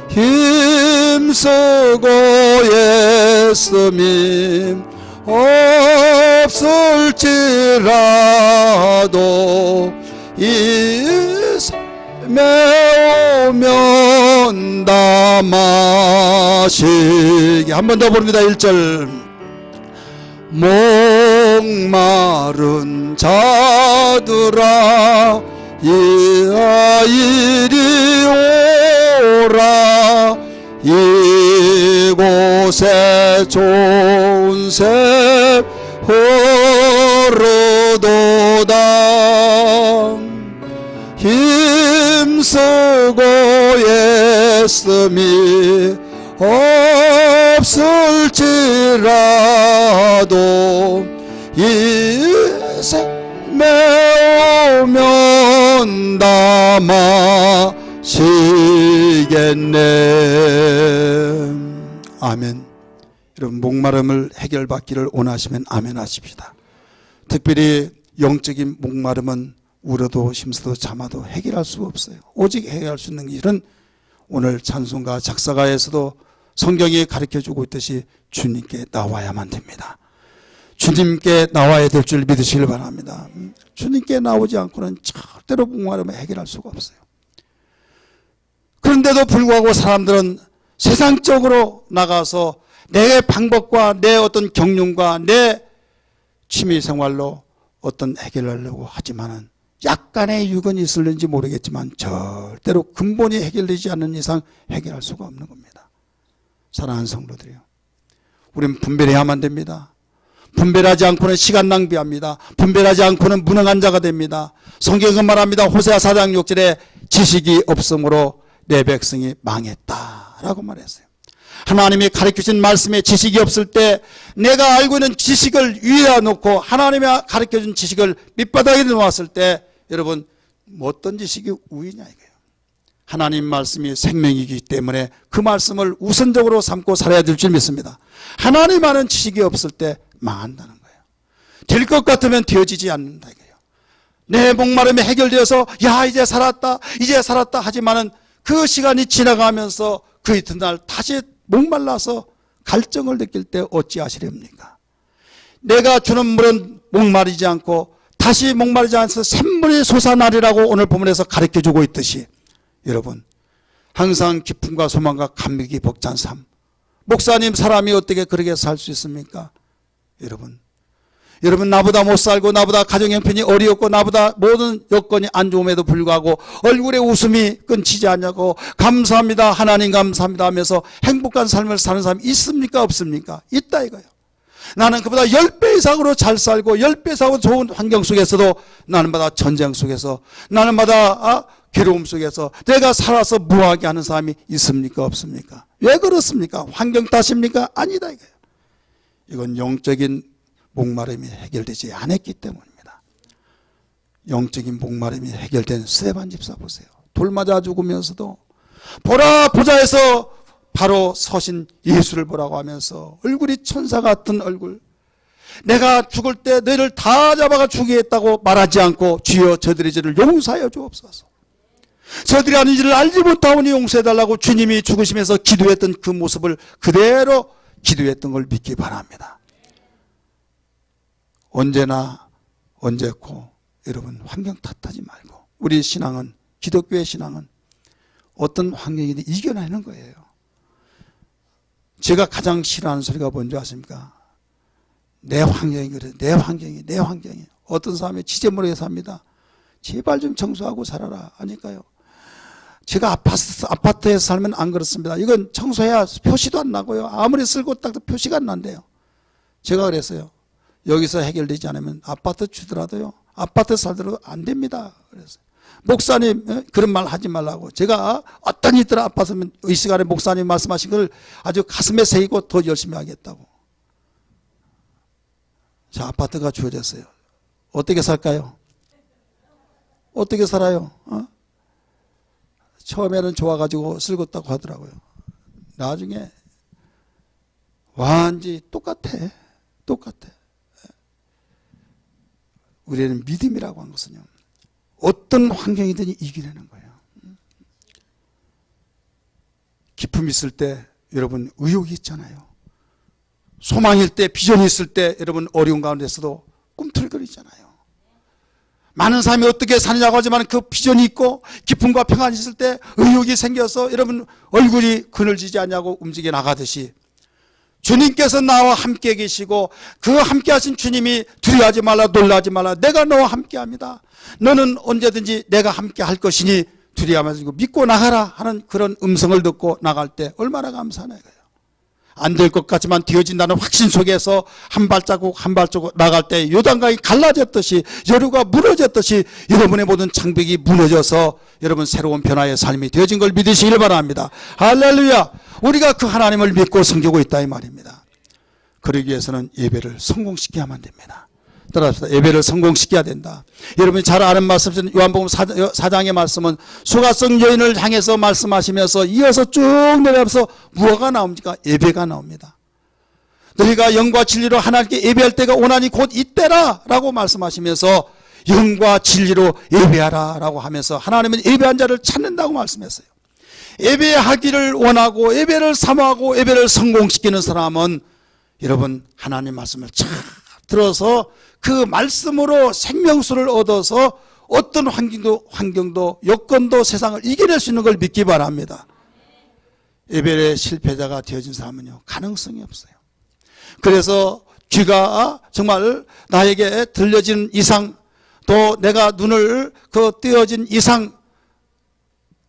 Speaker 1: 힘쓰고 애쓰면 없을지라도 이 샘에 오면 다 마시게. 한 번 더 부릅니다. 1절. 목마른 자들아 이리 오라. 이곳에 좋은 샘 흐르도다. 힘쓰고 애쓰미 없을지라도 이 샘에 오면 다 마시겠네. 아멘. 여러분 목마름을 해결받기를 원하시면 아멘 하십시다. 특별히 영적인 목마름은 울어도 힘써도 참아도 해결할 수가 없어요. 오직 해결할 수 있는 일은 오늘 찬송가 작사가에서도 성경이 가르쳐주고 있듯이 주님께 나와야만 됩니다. 주님께 나와야 될 줄 믿으시길 바랍니다. 주님께 나오지 않고는 절대로 목마름을 해결할 수가 없어요. 그런데도 불구하고 사람들은 세상적으로 나가서 내 방법과 내 어떤 경륜과 내 취미생활로 어떤 해결을 하려고 하지만은 약간의 유견이 있을는지 모르겠지만 절대로 근본이 해결되지 않는 이상 해결할 수가 없는 겁니다. 사랑하는 성도들이요, 우리는 분별해야만 됩니다. 분별하지 않고는 시간 낭비합니다. 분별하지 않고는 무능한 자가 됩니다. 성경은 말합니다. 호세아 4장 6절에 지식이 없으므로 내 백성이 망했다라고 말했어요. 하나님이 가르쳐준 말씀에 지식이 없을 때 내가 알고 있는 지식을 위에 놓고 하나님이 가르쳐준 지식을 밑바닥에 놓았을 때 여러분 어떤 지식이 우위냐 이거예요. 하나님 말씀이 생명이기 때문에 그 말씀을 우선적으로 삼고 살아야 될 줄 믿습니다. 하나님 아는 지식이 없을 때 망한다는 거예요. 될 것 같으면 되어지지 않는다 이거예요. 내 목마름이 해결되어서 야 이제 살았다 하지만은 그 시간이 지나가면서 그 이튿날 다시 목말라서 갈증을 느낄 때 어찌하시렵니까? 내가 주는 물은 목마르지 않고 다시 목마르지 않아서 샘물이 솟아나리라고 오늘 본문에서 가르쳐주고 있듯이 여러분 항상 기쁨과 소망과 감격이 벅찬 삶, 목사님 사람이 어떻게 그렇게 살 수 있습니까? 여러분 나보다 못 살고 나보다 가정 형편이 어렵고 나보다 모든 여건이 안 좋음에도 불구하고 얼굴에 웃음이 끊기지 않냐고 감사합니다 하나님 감사합니다 하면서 행복한 삶을 사는 사람이 있습니까 없습니까? 있다 이거예요. 나는 그보다 10배 이상으로 잘 살고 10배 이상으로 좋은 환경 속에서도 나는 마다 전쟁 속에서 나는 마다 괴로움 속에서 내가 살아서 무하게 하는 사람이 있습니까 없습니까? 왜 그렇습니까? 환경 탓입니까? 아니다 이거예요. 이건 영적인 목마름이 해결되지 않았기 때문입니다. 영적인 목마름이 해결된 스데반 집사 보세요. 돌 맞아 죽으면서도 보라 보좌에서 바로 서신 예수를 보라고 하면서 얼굴이 천사 같은 얼굴, 내가 죽을 때 너희를 다 잡아가 죽이겠다고 말하지 않고 주여 저들의 죄를 용서하여 주옵소서, 저들이 하는 일을 알지 못하오니 용서해달라고 주님이 죽으시면서 기도했던 그 모습을 그대로 기도했던 걸 믿기 바랍니다. 언제나 언제고 여러분 환경 탓하지 말고 우리 신앙은, 기독교의 신앙은 어떤 환경이든 이겨내는 거예요. 제가 가장 싫어하는 소리가 뭔지 아십니까? 내 환경이 그래, 내 환경이. 어떤 사람이 지저분하게 삽니다. 제발 좀 청소하고 살아라 하니까요. 제가 아파트에서 살면 안 그렇습니다. 이건 청소해야 표시도 안 나고요. 아무리 쓸고 닦아도 표시가 안 난대요. 제가 그랬어요. 여기서 해결되지 않으면 아파트 주더라도요, 아파트 살더라도 안 됩니다. 그랬어요. 목사님 그런 말 하지 말라고. 제가 어떤 일들 아팠으면 이 시간에 목사님 말씀하신 걸 아주 가슴에 새기고 더 열심히 하겠다고. 자, 아파트가 주어졌어요. 어떻게 살까요? 어떻게 살아요? 처음에는 좋아가지고 슬펐다고 하더라고요. 나중에 완전히 똑같아. 우리는 믿음이라고 한 것은요, 어떤 환경이든 이기려는 거예요. 기쁨이 있을 때 여러분 의욕이 있잖아요. 소망일 때, 비전이 있을 때 여러분 어려운 가운데서도 꿈틀거리잖아요. 많은 사람이 어떻게 사느냐고 하지만 그 비전이 있고 기쁨과 평안이 있을 때 의욕이 생겨서 여러분 얼굴이 그늘지지 않냐고 움직여 나가듯이 주님께서 나와 함께 계시고 그 함께 하신 주님이 두려워하지 말라, 놀라지 말라, 내가 너와 함께 합니다. 너는 언제든지 내가 함께 할 것이니 두려워하지 말고 믿고 나가라 하는 그런 음성을 듣고 나갈 때 얼마나 감사하나요? 안 될 것 같지만 되어진다는 확신 속에서 한 발자국 한 발자국 나갈 때 요단강이 갈라졌듯이, 여류가 무너졌듯이 여러분의 모든 장벽이 무너져서 여러분 새로운 변화의 삶이 되어진 걸 믿으시길 바랍니다. 할렐루야. 우리가 그 하나님을 믿고 섬기고 있다 이 말입니다. 그러기 위해서는 예배를 성공시켜야만 됩니다. 따라합시다. 예배를 성공시켜야 된다. 여러분이 잘 아는 말씀은 요한복음 4장의 말씀은 수가성 여인을 향해서 말씀하시면서 이어서 쭉 내려가면서 무엇가 나옵니까? 예배가 나옵니다. 너희가 영과 진리로 하나님께 예배할 때가 오나니 곧 이때라 라고 말씀하시면서 영과 진리로 예배하라 라고 하면서 하나님은 예배한 자를 찾는다고 말씀했어요. 예배하기를 원하고 예배를 사모하고 예배를 성공시키는 사람은 여러분 하나님 말씀을 잘 들어서 그 말씀으로 생명수를 얻어서 어떤 환경도 여건도 세상을 이겨낼 수 있는 걸 믿기 바랍니다. 예배의 실패자가 되어진 사람은요, 가능성이 없어요. 그래서 귀가 정말 나에게 들려진 이상, 또 내가 눈을 띄어진 이상,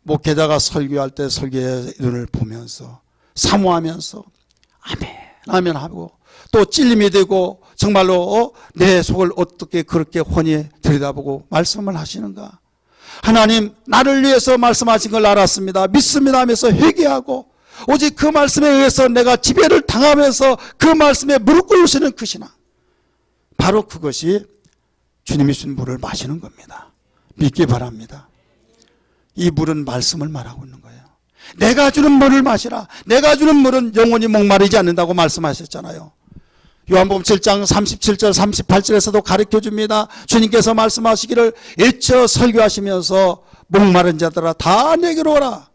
Speaker 1: 목회자가 설교할 때 설교의 눈을 보면서 사모하면서 아멘 하고 또 찔림이 되고 정말로 내 속을 어떻게 그렇게 훤히 들여다보고 말씀을 하시는가. 하나님 나를 위해서 말씀하신 걸 알았습니다, 믿습니다 하면서 회개하고 오직 그 말씀에 의해서 내가 지배를 당하면서 그 말씀에 무릎 꿇을 수 있는 그 신앙, 바로 그것이 주님이 주신 물을 마시는 겁니다. 믿기 바랍니다. 이 물은 말씀을 말하고 있는 거예요. 내가 주는 물을 마시라. 내가 주는 물은 영원히 목마르지 않는다고 말씀하셨잖아요. 요한복음 7장 37절 38절에서도 가르쳐줍니다. 주님께서 말씀하시기를 일쳐 설교하시면서 목마른 자들아 다 내게로 오라.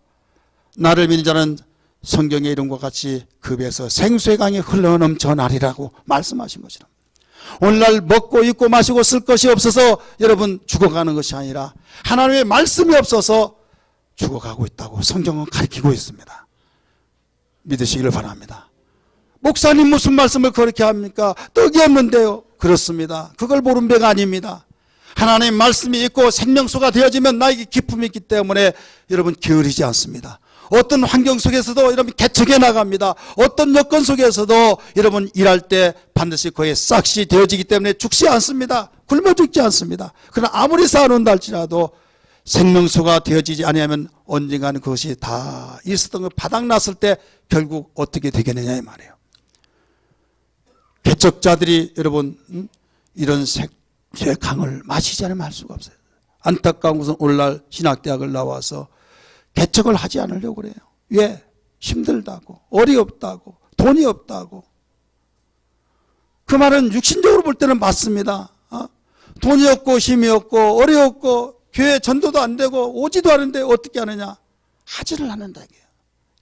Speaker 1: 나를 믿는 자는 성경의 이름과 같이 그 배에서 생수의 강이 흘러넘쳐 나리라고 말씀하신 것이라. 오늘날 먹고 입고 마시고 쓸 것이 없어서 여러분 죽어가는 것이 아니라 하나님의 말씀이 없어서 죽어가고 있다고 성경은 가르치고 있습니다. 믿으시기를 바랍니다. 목사님 무슨 말씀을 그렇게 합니까? 떡이 없는데요. 그렇습니다. 그걸 모른 배가 아닙니다. 하나님의 말씀이 있고 생명수가 되어지면 나에게 기쁨이 있기 때문에 여러분 게으르지 않습니다. 어떤 환경 속에서도 여러분 개척해 나갑니다. 어떤 여건 속에서도 여러분 일할 때 반드시 그의 싹시 되어지기 때문에 죽지 않습니다. 굶어 죽지 않습니다. 그러나 아무리 쌓아놓는다 할지라도 생명수가 되어지지 아니하면 언젠가는 그것이 다 있었던 거 바닥났을 때 결국 어떻게 되겠느냐 이 말이에요. 개척자들이 여러분 이런 생수의 강을 마시지 않으면 할 수가 없어요. 안타까운 것은 오늘날 신학대학을 나와서 개척을 하지 않으려고 그래요. 왜? 힘들다고, 어렵다고, 돈이 없다고. 그 말은 육신적으로 볼 때는 맞습니다. 돈이 없고 힘이 없고 어려웠고 교회 전도도 안 되고 오지도 않은데 어떻게 하느냐? 하지를 않는다 이게요.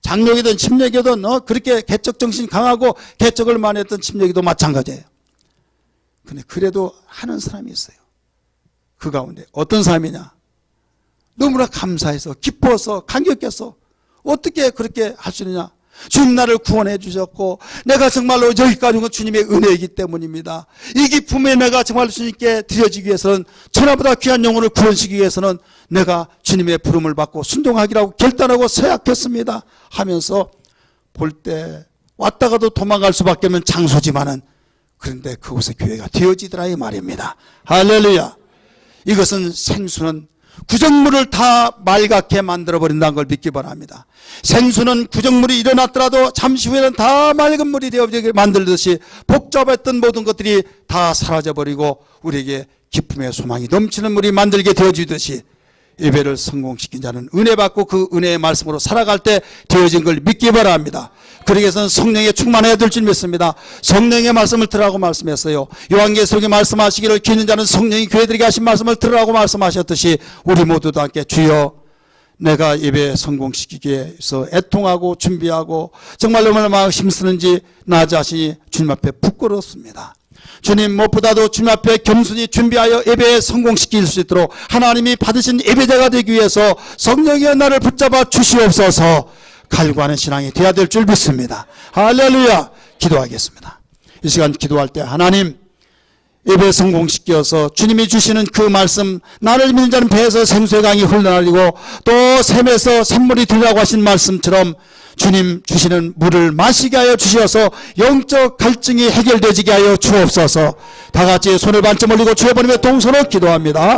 Speaker 1: 장로이든 침례교든 그렇게 개척 정신 강하고 개척을 많이 했던 침례교도 마찬가지예요. 근데 그래도 하는 사람이 있어요. 그 가운데 어떤 사람이냐? 너무나 감사해서 기뻐서 감격해서 어떻게 그렇게 할 수 있느냐? 주님 나를 구원해 주셨고 내가 정말로 여기까지 온 건 주님의 은혜이기 때문입니다. 이 기쁨에 내가 정말 주님께 드려지기 위해서는 천하보다 귀한 영혼을 구원시키기 위해서는 내가 주님의 부름을 받고 순종하기라고 결단하고 서약했습니다 하면서 볼 때 왔다가도 도망갈 수밖에 없는 장소지만은 그런데 그곳에 교회가 되어지더라 이 말입니다. 할렐루야. 이것은 생수는 구정물을 다 맑게 만들어버린다는 걸 믿기 바랍니다. 생수는 구정물이 일어났더라도 잠시 후에는 다 맑은 물이 되어지게 만들듯이 복잡했던 모든 것들이 다 사라져버리고 우리에게 기쁨의 소망이 넘치는 물이 만들게 되어지듯이 예배를 성공시킨 자는 은혜 받고 그 은혜의 말씀으로 살아갈 때 되어진 걸 믿기 바랍니다. 그러기 위해서는 성령에 충만해야 될 줄 믿습니다. 성령의 말씀을 들으라고 말씀했어요. 요한계시록에 말씀하시기를 귀 있는 자는 성령이 교회들에게 하신 말씀을 들으라고 말씀하셨듯이 우리 모두도 함께 주여 내가 예배 성공시키기 위해서 애통하고 준비하고 정말 얼마나 힘쓰는지 나 자신이 주님 앞에 부끄럽습니다. 주님 무엇보다도 주님 앞에 겸손히 준비하여 예배에 성공시킬 수 있도록 하나님이 받으신 예배자가 되기 위해서 성령의 나를 붙잡아 주시옵소서. 갈구하는 신앙이 되어야 될 줄 믿습니다. 할렐루야. 기도하겠습니다. 이 시간 기도할 때 하나님 예배 성공시켜서 주님이 주시는 그 말씀 나를 믿는 자는 배에서 생수의 강이 흘러나리고 또 샘에서 샘물이 들라고 하신 말씀처럼 주님 주시는 물을 마시게 하여 주시어서 영적 갈증이 해결되지게 하여 주옵소서. 다 같이 손을 반쯤 올리고 주의 번임에 동서로 기도합니다.